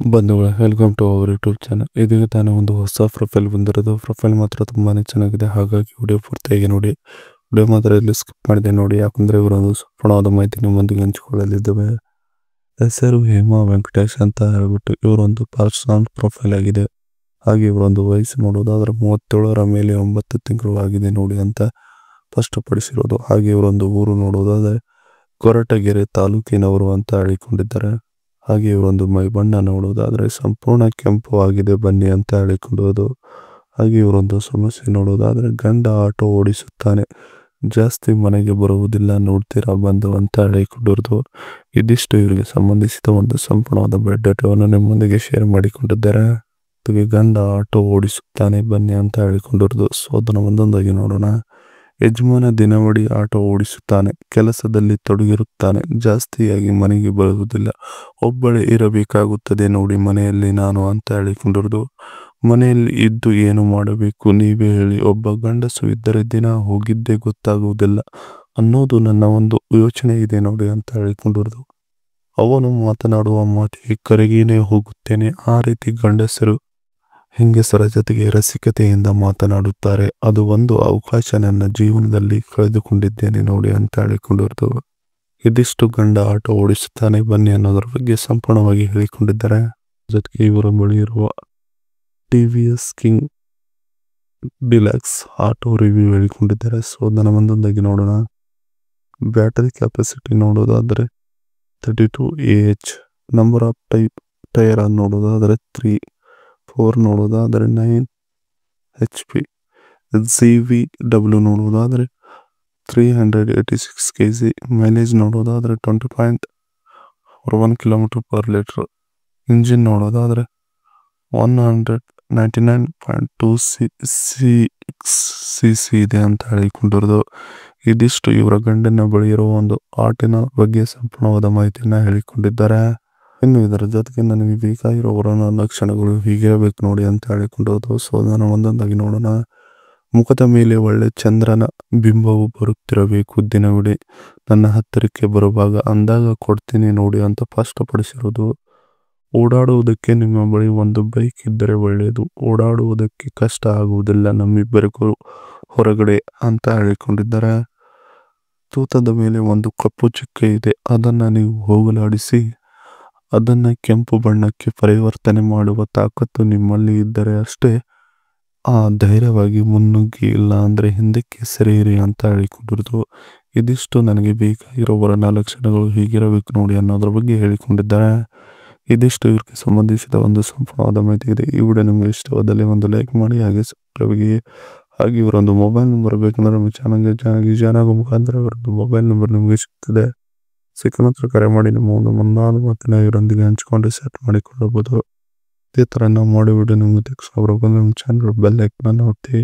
ಬಂಧುಗಳೇ, welcome to our YouTube channel. ಇದೀಗ ತಾನೇ ಒಂದು ಹೊಸ ಪ್ರೊಫೈಲ್ ಬಂದಿರೋದು. ಪ್ರೊಫೈಲ್ ಮಾತ್ರ ತುಂಬಾನೇ ಚೆನ್ನಾಗಿದೆ, ಹಾಗಾಗಿ ವಿಡಿಯೋ ಪೂರ್ತಿಯಾಗಿ ನೋಡಿ. ವಿಡಿಯೋ ಮಾತ್ರ ಇಲ್ಲಿ ಸ್ಕಿಪ್ ಮಾಡಿದೆ ನೋಡಿ, ಯಾಕಂದ್ರೆ ಇವರೊಂದು ಸಂಪೂರ್ಣವಾದ ಮಾಹಿತಿ ನಿಮ್ಮೊಂದಿಗೆ ಹಂಚಿಕೊಳ್ಳಲಿದ್ದಾವೆ. ಹೆಸರು ಹೇಮಾ ವೆಂಕಟೇಶ್ ಅಂತ ಹೇಳ್ಬಿಟ್ಟು ಇವರೊಂದು ಪರ್ಸನಲ್ ಪ್ರೊಫೈಲ್ ಆಗಿದೆ. ಹಾಗೆ ಇವರೊಂದು ವಯಸ್ಸು ನೋಡೋದಾದ್ರೆ 37ರ ಮೇಲೆ 9 ತಿಂಗಳು ಆಗಿದೆ ನೋಡಿ ಅಂತ ಸ್ಪಷ್ಟಪಡಿಸಿರೋದು. ಹಾಗೆ ಇವರೊಂದು ಊರು ನೋಡೋದಾದ್ರೆ ಕೊರಟಗೆರೆ ತಾಲೂಕಿನವರು ಅಂತ ಹೇಳಿಕೊಂಡಿದ್ದಾರೆ. ಹಾಗೆ ಇವರೊಂದು ಮೈ ಬಣ್ಣ ನೋಡೋದಾದ್ರೆ ಸಂಪೂರ್ಣ ಕೆಂಪು ಆಗಿದೆ ಬನ್ನಿ ಅಂತ ಹೇಳಿಕೊಳ್ಳೋದು. ಹಾಗೆ ಇವರೊಂದು ಸಮಸ್ಯೆ ನೋಡೋದಾದ್ರೆ ಗಂಡ ಆಟೋ ಓಡಿಸುತ್ತಾನೆ, ಜಾಸ್ತಿ ಮನೆಗೆ ಬರುವುದಿಲ್ಲ, ನೋಡ್ತೀರಾ ಬಂದು ಅಂತ ಹೇಳಿಕೊಂಡಿರೋದು. ಇದಿಷ್ಟು ಇವರಿಗೆ ಸಂಬಂಧಿಸಿದ ಒಂದು ಸಂಪೂರ್ಣವಾದ ಬಯೋಡೇಟಾವನ್ನು ನಿಮ್ಮೊಂದಿಗೆ ಶೇರ್ ಮಾಡಿಕೊಂಡಿದ್ದಾರೆ. ಗಂಡ ಆಟೋ ಓಡಿಸುತ್ತಾನೆ ಬನ್ನಿ ಅಂತ ಹೇಳಿಕೊಂಡಿರೋದು. ಸೊ ಅದನ್ನು ಒಂದೊಂದಾಗಿ ನೋಡೋಣ. ಯಜಮಾನ ದಿನವಡಿ ಆಟೋ ಓಡಿಸುತ್ತಾನೆ, ಕೆಲಸದಲ್ಲಿ ತೊಡಗಿರುತ್ತಾನೆ, ಜಾಸ್ತಿಯಾಗಿ ಮನೆಗೆ ಬರುವುದಿಲ್ಲ, ಒಬ್ಬಳೇ ಇರಬೇಕಾಗುತ್ತದೆ ನೋಡಿ ಮನೆಯಲ್ಲಿ ನಾನು ಅಂತ ಹೇಳಿಕೊಂಡಿರೋದು. ಮನೆಯಲ್ಲಿ ಇದ್ದು ಏನು ಮಾಡಬೇಕು ನೀವೇ ಹೇಳಿ, ಒಬ್ಬ ಗಂಡಸು ಇದ್ದರೆ ದಿನ ಹೋಗಿದ್ದೇ ಗೊತ್ತಾಗುವುದಿಲ್ಲ ಅನ್ನೋದು ನನ್ನ ಒಂದು ಯೋಚನೆ ಇದೆ ನೋಡಿ ಅಂತ ಹೇಳಿಕೊಂಡಿರೋದು. ಅವನು ಮಾತನಾಡುವ ಮಾತಿಗೆ ಕರಗಿನೇ ಹೋಗುತ್ತೇನೆ, ಆ ರೀತಿ ಗಂಡಸರು ಹೆಂಗಸರ ಜೊತೆಗೆ ರಸಿಕತೆಯಿಂದ ಮಾತನಾಡುತ್ತಾರೆ. ಅದು ಒಂದು ಅವಕಾಶ ನನ್ನ ಜೀವನದಲ್ಲಿ ಕಳೆದುಕೊಂಡಿದ್ದೇನೆ ನೋಡಿ ಅಂತ ಹೇಳಿಕೊಂಡಿರೋದು. ಇದಿಷ್ಟು ಗಂಡ ಆಟೋ ಓಡಿಸುತ್ತಾನೆ ಬನ್ನಿ ಅನ್ನೋದ್ರ ಬಗ್ಗೆ ಸಂಪೂರ್ಣವಾಗಿ ಹೇಳಿಕೊಂಡಿದ್ದಾರೆ. ಜೊತೆಗೆ ಇವರ ಬಳಿ ಇರುವ TVS king deluxe auto review ಹೇಳಿಕೊಂಡಿದ್ದಾರೆ. ಸೊ ಅದನ್ನು ಒಂದೊಂದಾಗಿ ನೋಡೋಣ. ಬ್ಯಾಟರಿ ಕೆಪಾಸಿಟಿ ನೋಡೋದಾದ್ರೆ 32Ah, ನಂಬರ್ ಆಫ್ ಟೈರ್ ನೋಡೋದಾದ್ರೆ 3, 4 ನೋಡೋದಾದ್ರೆ 9 HP, GVW ನೋಡೋದಾದ್ರೆ 386 kg, ಮೈಲೇಜ್ ನೋಡೋದಾದ್ರೆ 20.1 km/L, ಇಂಜಿನ್ ನೋಡೋದಾದ್ರೆ 199.2 cc ಇದೆ ಅಂತ ಹೇಳಿಕೊಂಡಿರೋದು. ಇದಿಷ್ಟು ಇವರ ಗಂಡನ ಬಳಿ ಇರುವ ಒಂದು ಆಟಿನ ಬಗ್ಗೆ ಸಂಪೂರ್ಣವಾದ ಮಾಹಿತಿಯನ್ನ ಹೇಳಿಕೊಂಡಿದ್ದಾರೆ. ಇನ್ನು ಇದರ ಜೊತೆಗೆ ನನಗೆ ಬೇಕಾಗಿರೋ ವರ್ಣ ಲಕ್ಷಣಗಳು ಹೀಗಿರಬೇಕು ನೋಡಿ ಅಂತ ಹೇಳಿಕೊಂಡಿರೋದು. ಸೊ ಅದನ್ನು ಒಂದೊಂದಾಗಿ ನೋಡೋಣ. ಮುಖದ ಮೇಲೆ ಒಳ್ಳೆ ಚಂದ್ರನ ಬಿಂಬವು ಬರುತ್ತಿರಬೇಕು ದಿನವಿಡೀ, ನನ್ನ ಹತ್ತಿರಕ್ಕೆ ಬರುವಾಗ ಅಂದಾಗ ಕೊಡ್ತೀನಿ ನೋಡಿ ಅಂತ ಸ್ಪಷ್ಟಪಡಿಸಿರೋದು. ಓಡಾಡುವುದಕ್ಕೆ ನಿಮ್ಮ ಬಳಿ ಒಂದು ಬೈಕ್ ಇದ್ದರೆ ಒಳ್ಳೆಯದು, ಓಡಾಡುವುದಕ್ಕೆ ಕಷ್ಟ ಆಗುವುದಿಲ್ಲ ನಮ್ಮಿಬ್ಬರಿಗೂ ಹೊರಗಡೆ ಅಂತ ಹೇಳಿಕೊಂಡಿದ್ದಾರೆ. ತೂತದ ಮೇಲೆ ಒಂದು ಕಪ್ಪು ಚುಕ್ಕೆ ಇದೆ, ಅದನ್ನು ನೀವು ಹೋಗಲಾಡಿಸಿ ಅದನ್ನು ಕೆಂಪು ಬಣ್ಣಕ್ಕೆ ಪರಿವರ್ತನೆ ಮಾಡುವ ತಾಕತ್ತು ನಿಮ್ಮಲ್ಲಿ ಇದ್ದರೆ ಅಷ್ಟೇ ಧೈರ್ಯವಾಗಿ ಮುನ್ನುಗ್ಗಿ, ಇಲ್ಲ ಅಂದರೆ ಹಿಂದಕ್ಕೆ ಸರಿಯಿರಿ ಅಂತ ಹೇಳಿಕೊಂಡಿರೋದು. ಇದಿಷ್ಟು ನನಗೆ ಬೇಕಾಗಿರೋ ವರ್ಣ ಲಕ್ಷಣಗಳು ಹೀಗಿರಬೇಕು ನೋಡಿ ಅನ್ನೋದ್ರ ಬಗ್ಗೆ ಹೇಳಿಕೊಂಡಿದ್ದಾರೆ. ಇದಿಷ್ಟು ಇವ್ರಿಗೆ ಸಂಬಂಧಿಸಿದ ಒಂದು ಸಂಪೂರ್ಣವಾದ ಮಾಹಿತಿ ಇದೆ. ಈ ವಿಡಿಯೋ ನಿಮಗೆ ಇಷ್ಟವಾದಲ್ಲಿ ಒಂದು ಲೈಕ್ ಮಾಡಿ, ಹಾಗೆ ಹಾಗೆ ಇವರೊಂದು ಮೊಬೈಲ್ ನಂಬರ್ ಬೇಕಂದ್ರೆ ನಮ್ಮ ಚಾನಲ್ಗೆ ಜಾಯ್ನ್ ಆಗೋ ಮುಖಾಂತರ ಇವರೊಂದು ಮೊಬೈಲ್ ನಂಬರ್ ನಿಮಗೆ ಸಿಗ್ತದೆ. ಸಿಕ್ಕ ನಂತರ ಕರೆ ಮಾಡಿ ನಿಮ್ಮ ಒಂದು ಮನ್ನಾದ ಮಾತಿನ ಇವರೊಂದಿಗೆ ಹಂಚಿಕೊಂಡು ಸೆಟ್ ಮಾಡಿಕೊಳ್ಳಬಹುದು. ಇದೇ ಥರ ನಾವು ಮಾಡೋ ವಿಡಿಯೋ ನಿಮಗೆ ತಕ್ಷಣ ಬರಬೇಕು. ನಮ್ಮ ಚಾನಲ್ ಬೆಲ್ ಐಕಾನ್ ಒತ್ತಿ.